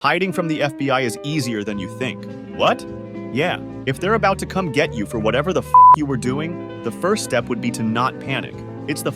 Hiding from the FBI is easier than you think. What? Yeah, if they're about to come get you for whatever the you were doing, the first step would be to not panic. It's the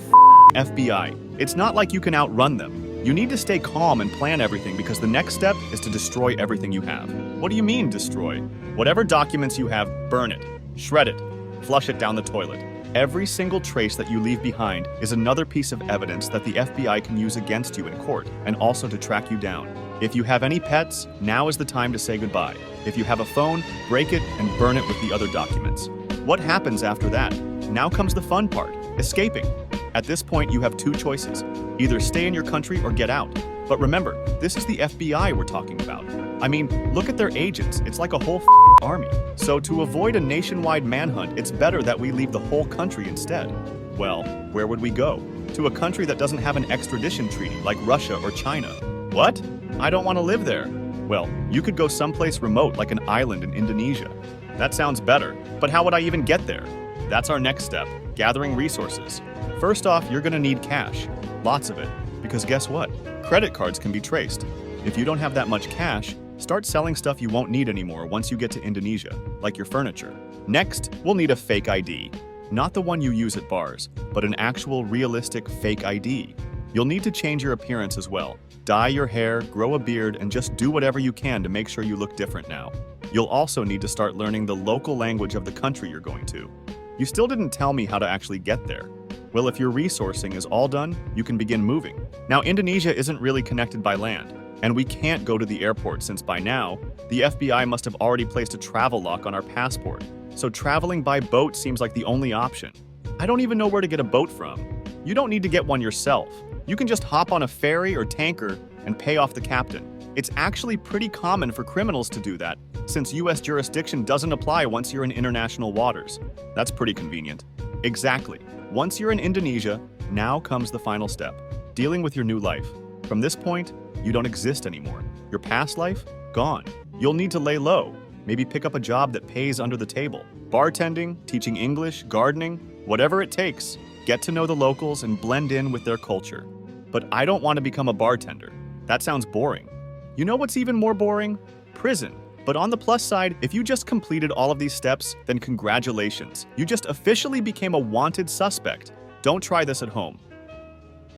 FBI. It's not like you can outrun them. You need to stay calm and plan everything because the next step is to destroy everything you have. What do you mean, destroy? Whatever documents you have, burn it, shred it, flush it down the toilet. Every single trace that you leave behind is another piece of evidence that the FBI can use against you in court and also to track you down. If you have any pets, now is the time to say goodbye. If you have a phone, break it and burn it with the other documents. What happens after that? Now comes the fun part, escaping. At this point, you have two choices. Either stay in your country or get out. But remember, this is the FBI we're talking about. I mean, look at their agents. It's like a whole army. So to avoid a nationwide manhunt, it's better that we leave the whole country instead. Well, where would we go? To a country that doesn't have an extradition treaty, like Russia or China. What? I don't want to live there. Well, you could go someplace remote like an island in Indonesia. That sounds better, but how would I even get there? That's our next step, gathering resources. First off, you're gonna need cash, lots of it, because guess what? Credit cards can be traced. If you don't have that much cash, start selling stuff you won't need anymore once you get to Indonesia, like your furniture. Next, we'll need a fake ID. Not the one you use at bars, but an actual realistic fake ID. You'll need to change your appearance as well. Dye your hair, grow a beard, and just do whatever you can to make sure you look different now. You'll also need to start learning the local language of the country you're going to. You still didn't tell me how to actually get there. Well, if your resourcing is all done, you can begin moving. Now, Indonesia isn't really connected by land, and we can't go to the airport since by now, the FBI must have already placed a travel lock on our passport. So traveling by boat seems like the only option. I don't even know where to get a boat from. You don't need to get one yourself. You can just hop on a ferry or tanker and pay off the captain. It's actually pretty common for criminals to do that, since US jurisdiction doesn't apply once you're in international waters. That's pretty convenient. Exactly. Once you're in Indonesia, now comes the final step, dealing with your new life. From this point, you don't exist anymore. Your past life? Gone. You'll need to lay low, maybe pick up a job that pays under the table. Bartending, teaching English, gardening, whatever it takes. Get to know the locals and blend in with their culture. But I don't want to become a bartender. That sounds boring. You know what's even more boring? Prison. But on the plus side, if you just completed all of these steps, then congratulations. You just officially became a wanted suspect. Don't try this at home.